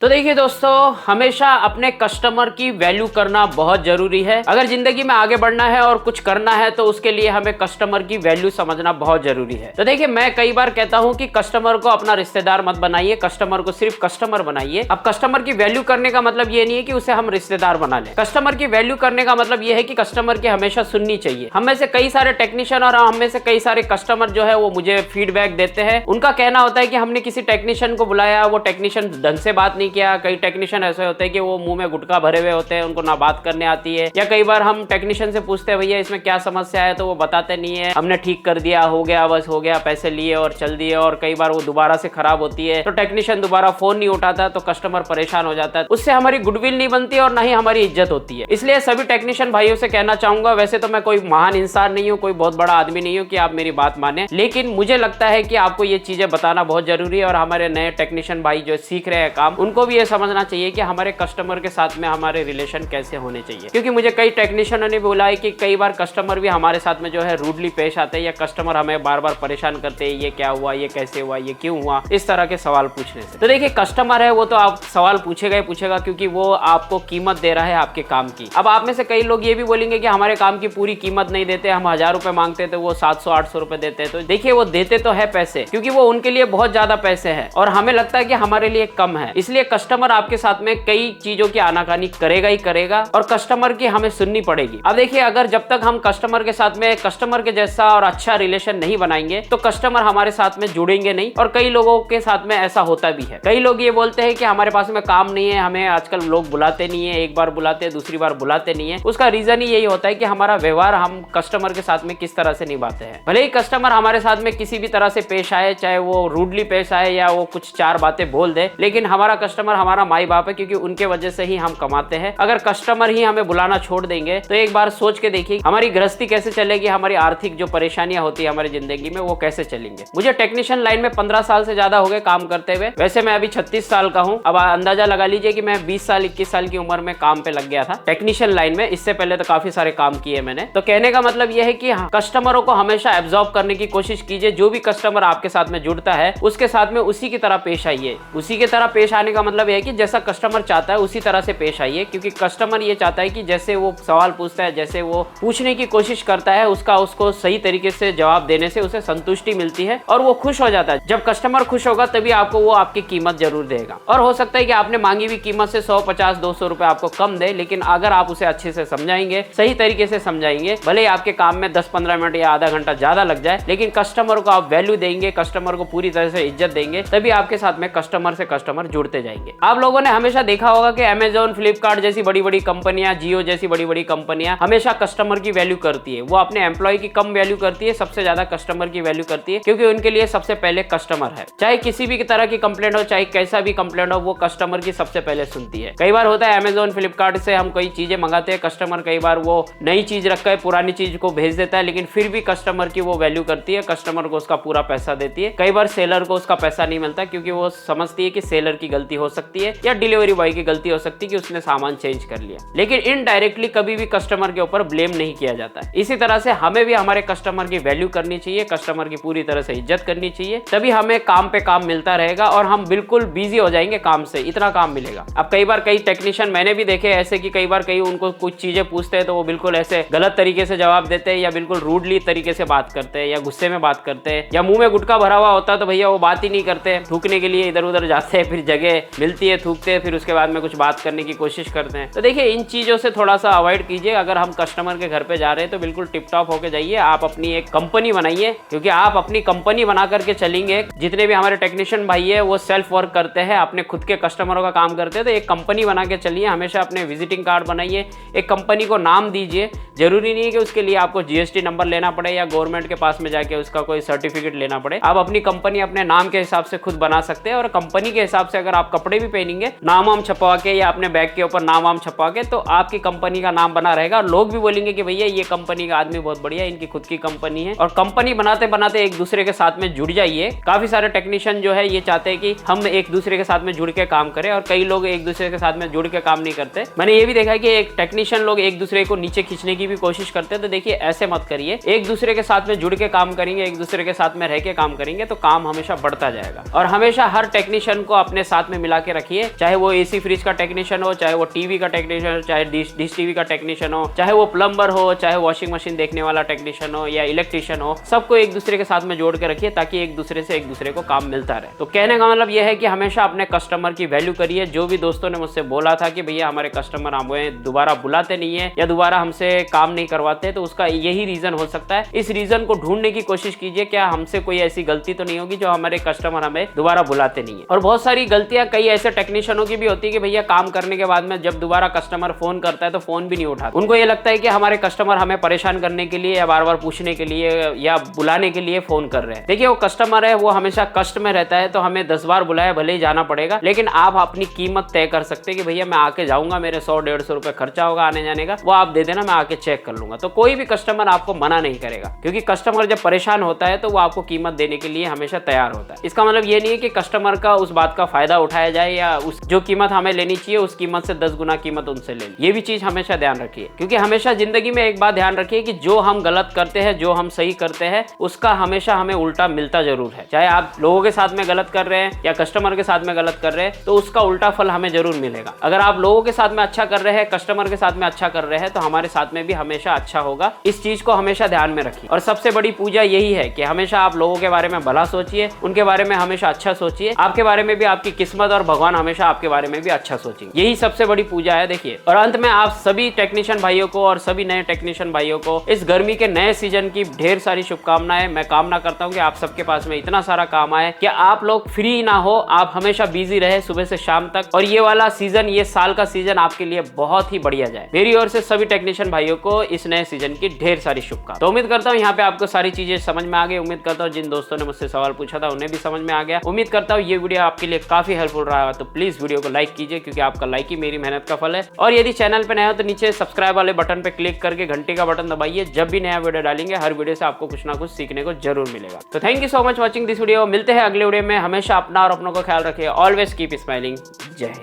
तो देखिए दोस्तों, हमेशा अपने कस्टमर की वैल्यू करना बहुत जरूरी है। अगर जिंदगी में आगे बढ़ना है और कुछ करना है तो उसके लिए हमें कस्टमर की वैल्यू समझना बहुत जरूरी है। तो देखिए, मैं कई बार कहता हूं कि कस्टमर को अपना रिश्तेदार मत बनाइए, कस्टमर को सिर्फ कस्टमर बनाइए। अब कस्टमर की वैल्यू करने का मतलब ये नहीं है कि उसे हम रिश्तेदार बना लें। कस्टमर की वैल्यू करने का मतलब ये है कि कस्टमर की हमेशा सुननी चाहिए। हम में से कई सारे टेक्नीशियन और हम में से कई सारे कस्टमर जो है वो मुझे फीडबैक देते हैं। उनका कहना होता है कि हमने किसी टेक्नीशियन को बुलाया, वो टेक्नीशियन ढंग से बात नहीं किया। कई टेक्नीशियन ऐसे होते हैं कि वो मुंह में गुटखा भरे हुए होते हैं, उनको ना बात करने आती है। या कई बार हम टेक्नीशियन से पूछते हैं भैया इसमें क्या समस्या है, तो वो बताते नहीं है, हमने ठीक कर दिया, हो गया, बस हो गया, पैसे लिए और चल दिए। और कई बार वो दोबारा से खराब होती है तो टेक्नीशियन दोबारा फोन नहीं उठाता तो कस्टमर परेशान हो जाता है। उससे हमारी गुडविल नहीं बनती और ना ही हमारी इज्जत होती है। इसलिए सभी टेक्नीशियन भाइयों से कहना चाहूंगा, वैसे तो मैं कोई महान इंसान नहीं हूँ, कोई बहुत बड़ा आदमी नहीं हूँ कि आप मेरी बात माने, लेकिन मुझे लगता है कि आपको ये चीजें बताना बहुत जरूरी है। और हमारे नए टेक्नीशियन भाई जो सीख रहे हैं काम, उनको भी ये समझना चाहिए कि हमारे कस्टमर के साथ में हमारे रिलेशन कैसे होने चाहिए। क्योंकि मुझे कई टेक्नीशियनों ने बोला है कि कई बार कस्टमर भी हमारे साथ में जो है रूडली पेश आते हैं, या कस्टमर हमें बार बार परेशान करते हैं, ये क्या हुआ, ये कैसे हुआ, ये क्यों हुआ, इस तरह के सवाल पूछने से। तो देखिए, कस्टमर है वो तो आप सवाल पूछेगा ही पूछेगा, क्योंकि वो आपको कीमत दे रहा है आपके काम की। अब आप में से कई लोग ये भी बोलेंगे कि हमारे काम की पूरी कीमत नहीं देते, हम 1000 रुपए मांगते तो वो 700-800 रुपए देते हैं। तो देखिए, वो देते तो है पैसे, क्योंकि वो उनके लिए बहुत ज्यादा पैसे हैं और हमें लगता है कि हमारे लिए कम है। इसलिए कस्टमर आपके साथ में कई चीजों की आनाकानी करेगा ही करेगा और कस्टमर की हमें सुननी पड़ेगी। अब देखिए, अगर जब तक हम कस्टमर के साथ में कस्टमर के जैसा और अच्छा रिलेशन नहीं बनाएंगे तो कस्टमर हमारे साथ में जुड़ेंगे नहीं। और कई लोगों के साथ में ऐसा होता भी है। कई लोग ये बोलते हैं कि हमारे पास में काम नहीं है, हमें आजकल लोग बुलाते नहीं है, एक बार बुलाते हैं, दूसरी बार बुलाते नहीं है। उसका रीजन ही यही होता है कि हमारा व्यवहार हम कस्टमर के साथ में किस तरह से निभाते हैं। भले ही कस्टमर हमारे साथ में किसी भी तरह से पेश आए, चाहे वो रूडली पेश आए या वो कुछ चार बातें बोल दे, लेकिन हमारा कस्टमर हमारा माई बाप है, क्योंकि उनके वजह से ही हम कमाते हैं। अगर कस्टमर ही हमें बुलाना छोड़ देंगे तो एक बार सोच के देखिए हमारी गृहस्थी कैसे चलेगी, हमारी आर्थिक जो परेशानियां होती है हमारी जिंदगी में वो कैसे चलेंगे। मुझे टेक्नीशियन लाइन में 15 साल से ज्यादा हो गए काम करते हुए। वैसे मैं अभी 36 साल का हूं। अब अंदाजा लगा लीजिए कि मैं 20 साल 21 साल की उम्र में काम पे लग गया था टेक्नीशियन लाइन में। इससे पहले तो काफी सारे काम किए मैंने। तो कहने का मतलब यह है कि कस्टमरों को हमेशा एब्जॉर्ब करने की कोशिश कीजिए। जो भी कस्टमर आपके साथ में जुड़ता है उसके साथ में उसी की तरह पेश आइए। उसी की तरह पेश आने का मतलब यह है कि जैसा कस्टमर चाहता है उसी तरह से पेश आइए, क्योंकि कस्टमर ये चाहता है कि जैसे वो सवाल पूछता है, जैसे वो पूछने की कोशिश करता है, उसको सही तरीके से जवाब देने से उसे संतुष्टि मिलती है और वो खुश हो जाता है। जब कस्टमर खुश होगा तभी आपको वो आपकी कीमत जरूर देगा। और हो सकता है कि आपने मांगी हुई कीमत से 100-50-200 रुपए आपको कम दे, लेकिन अगर आप उसे अच्छे से समझाएंगे, सही तरीके से समझाएंगे, भले ही आपके काम में 10-15 मिनट या आधा घंटा ज्यादा लग जाए, लेकिन कस्टमर को आप वैल्यू देंगे, कस्टमर को पूरी तरह से इज्जत देंगे, तभी आपके साथ में कस्टमर से कस्टमर जुड़ते जाएंगे। आप लोगों ने हमेशा देखा होगा कि अमेजॉन, फ्लिपकार्ट जैसी बड़ी बड़ी कंपनियां, जियो जैसी बड़ी बड़ी कंपनियां हमेशा कस्टमर की वैल्यू करती है। वो अपने एम्प्लॉय की कम वैल्यू करती है, सबसे ज्यादा कस्टमर की वैल्यू करती है, क्योंकि उनके लिए सबसे पहले कस्टमर है। चाहे किसी भी तरह की कंप्लेंट हो, चाहे कैसा भी कंप्लेंट हो, वो कस्टमर की सबसे पहले सुनती है। कई बार होता है अमेजॉन, फ्लिपकार्ट से हम कोई चीजें मंगाते हैं, कस्टमर कई बार वो नई चीज रखकर पुरानी चीज को भेज देता है, लेकिन फिर भी कस्टमर की वो वैल्यू करती है, कस्टमर को उसका पूरा पैसा देती है। कई बार सेलर को उसका पैसा नहीं मिलता, क्योंकि वो समझती है कि सेलर की गलती हो सकती है या डिलीवरी बॉय की गलती हो सकती है कि उसने सामान चेंज कर लिया, लेकिन इनडायरेक्टली कभी भी कस्टमर के ऊपर ब्लेम नहीं किया जाता है। इसी तरह से हमें भी हमारे कस्टमर की वैल्यू करनी चाहिए, कस्टमर की पूरी तरह से इज्जत करनी चाहिए, तभी हमें काम पे काम मिलता रहेगा और हम बिल्कुल बिजी हो जाएंगे काम से, इतना काम मिलेगा। अब कई बार कई टेक्नीशियन मैंने भी देखे ऐसे कि कई बार कई उनको कुछ चीजें पूछते हैं तो वो बिल्कुल ऐसे गलत तरीके से जवाब देते हैं, या बिल्कुल रूडली तरीके से बात करते हैं, या गुस्से में बात करते हैं, या मुंह में गुटखा भरा हुआ होता है तो भैया वो बात ही नहीं करते, थूकने के लिए इधर उधर जाते हैं, फिर जगह मिलती है थूकते हैं, फिर उसके बाद में कुछ बात करने की कोशिश करते हैं। तो देखिए, इन चीजों से थोड़ा सा अवॉइड कीजिए। अगर हम कस्टमर के घर पे जा रहे हैं तो बिल्कुल टिप टॉप होके जाइए। आप अपनी एक कंपनी बनाइए, क्योंकि आप अपनी कंपनी बना करके चलेंगे। जितने भी हमारे टेक्नीशियन भाई है वो सेल्फ वर्क करते हैं, अपने खुद के कस्टमरों का काम करते हैं, तो एक कंपनी बना के चलिए। हमेशा अपने विजिटिंग कार्ड बनाइए, एक कंपनी को नाम दीजिए। जरूरी नहीं है कि उसके लिए आपको जीएसटी नंबर लेना पड़े या गवर्नमेंट के पास में जाके उसका कोई सर्टिफिकेट लेना पड़े। आप अपनी कंपनी अपने नाम के हिसाब से खुद बना सकते हैं, और कंपनी के हिसाब से अगर आप कपड़े भी पहनेंगे नाम वाम छपवा के या अपने बैग के ऊपर नाम वाम छपवा के, तो आपकी कंपनी का नाम बना रहेगा। लोग भी बोलेंगे कि भैया ये कंपनी का आदमी बहुत बढ़िया, इनकी खुद की कंपनी है। और कंपनी बनाते बनाते एक दूसरे के साथ में जुड़ जाइए। काफी सारे टेक्नीशियन जो है ये चाहते हैं कि हम एक दूसरे के साथ में जुड़ के काम करें, और कई लोग एक दूसरे के साथ में जुड़ के काम नहीं करते। मैंने ये भी देखा है कि एक टेक्नीशियन लोग एक दूसरे को नीचे खींचने की भी कोशिश करते हैं। तो देखिए, ऐसे मत करिए। एक दूसरे के साथ में जुड़ के काम करेंगे, एक दूसरे के साथ में रह के काम करेंगे तो काम हमेशा बढ़ता जाएगा। और हमेशा हर टेक्नीशियन को अपने साथ में मिला के रखिए, चाहे वो एसी फ्रिज का टेक्नीशियन हो, चाहे वो टीवी का टेक्नीशियन हो, चाहे डिश टीवी का टेक्नीशियन हो, चाहे वो प्लम्बर हो, चाहे वॉशिंग मशीन देखने वाला टेक्नीशियन हो या इलेक्ट्रिशियन हो, सबको एक दूसरे के साथ में जोड़ के रखिए ताकि एक दूसरे से एक दूसरे को काम मिलता रहे। तो कहने का मतलब यह है कि हमेशा अपने कस्टमर की वैल्यू करिए। जो भी दोस्तों ने मुझसे बोला था कि भैया हमारे कस्टमर हमें दोबारा बुलाते नहीं है या दोबारा हमसे काम नहीं करवाते, तो उसका यही रीजन हो सकता है। इस रीजन को ढूंढने की कोशिश कीजिए, क्या हमसे कोई ऐसी गलती तो नहीं होगी जो हमारे कस्टमर हमें दोबारा बुलाते नहीं है। और बहुत सारी गलतियां कई ऐसे टेक्नीशियनों की भी होती है कि भैया काम करने के बाद में जब दोबारा कस्टमर फोन करता है तो फोन भी नहीं उठाता। उनको ये लगता है कि हमारे कस्टमर हमें परेशान करने के लिए या बार बार पूछने के लिए या बुलाने के लिए फोन कर रहे हैं। देखिए वो कस्टमर है, वो हमेशा कष्ट में रहता है, तो हमें 10 बार बुलाया भले ही जाना पड़ेगा, लेकिन आप अपनी कीमत तय कर सकते हैं कि भैया मैं आके जाऊंगा, मेरे 100-150 रुपए खर्चा होगा आने जाने का, वो आप दे देना, मैं आके चेक कर लूंगा। तो कोई भी कस्टमर आपको मना नहीं करेगा, क्योंकि कस्टमर जब परेशान होता है तो वो आपको कीमत देने के लिए हमेशा तैयार होता है। इसका मतलब ये नहीं है कि कस्टमर का उस बात का फायदा उठाया जाए या उस जो कीमत हमें लेनी चाहिए उस कीमत से 10 गुना कीमत उनसे ले ली। ये भी चीज हमेशा ध्यान रखिए, क्योंकि हमेशा जिंदगी में एक बात ध्यान रखिए कि जो हम गलत करते हैं, जो हम सही करते हैं, उसका हमेशा हमें उल्टा मिलता जरूर है। चाहे आप लोगों के साथ में गलत कर रहे हैं या कस्टमर के साथ में गलत कर रहे हैं, तो उसका उल्टा फल हमें जरूर मिलेगा। अगर आप लोगों के साथ में अच्छा कर रहे हैं, कस्टमर के साथ में अच्छा कर रहे हैं, तो हमारे साथ में भी हमेशा अच्छा होगा। इस चीज को हमेशा ध्यान में रखिए। और सबसे बड़ी पूजा यही है कि हमेशा आप लोगों के बारे में भला सोचिए, उनके बारे में हमेशा अच्छा सोचिए, आपके बारे में भी आपकी किस्मत और भगवान हमेशा आपके बारे में भी अच्छा सोचेंगे। यही सबसे बड़ी पूजा है। देखिए, और अंत में आप सभी टेक्नीशियन भाइयों को और सभी नए टेक्नीशियन भाइयों को इस गर्मी के नए सीजन की ढेर सारी शुभकामनाएं। मैं कामना करता हूं कि आप सबके पास में इतना सारा काम आए कि आप लोग फ्री ना हो, आप हमेशा बिजी रहे सुबह से शाम तक, और ये वाला सीजन, ये साल का सीजन आपके लिए बहुत ही बढ़िया जाए। मेरी ओर से सभी टेक्नीशियन भाइयों को इस नए सीजन की ढेर सारी शुभकामनाएं। तो उम्मीद करता हूँ यहाँ पे आपको सारी चीजें समझ में आ गई। उम्मीद करता हूँ जिन दोस्तों ने मुझसे सवाल पूछा था उन्हें भी समझ में आ गया। उम्मीद करता हूँ ये वीडियो आपके लिए काफी हेल्पफुल रहा, तो प्लीज वीडियो को लाइक कीजिए, क्योंकि आपका लाइक ही मेरी मेहनत का फल है। और यदि चैनल पे नया हो तो नीचे सब्सक्राइब वाले बटन पे क्लिक करके घंटे का बटन दबाइए। जब भी नया वीडियो डालेंगे, हर वीडियो से आपको कुछ ना कुछ सीखने को जरूर मिलेगा। तो thank you so much watching this video. मिलते हैं अगले वीडियो में। हमेशा अपना और अपनों का ख्याल रखिए। Always keep smiling. जय हिंद।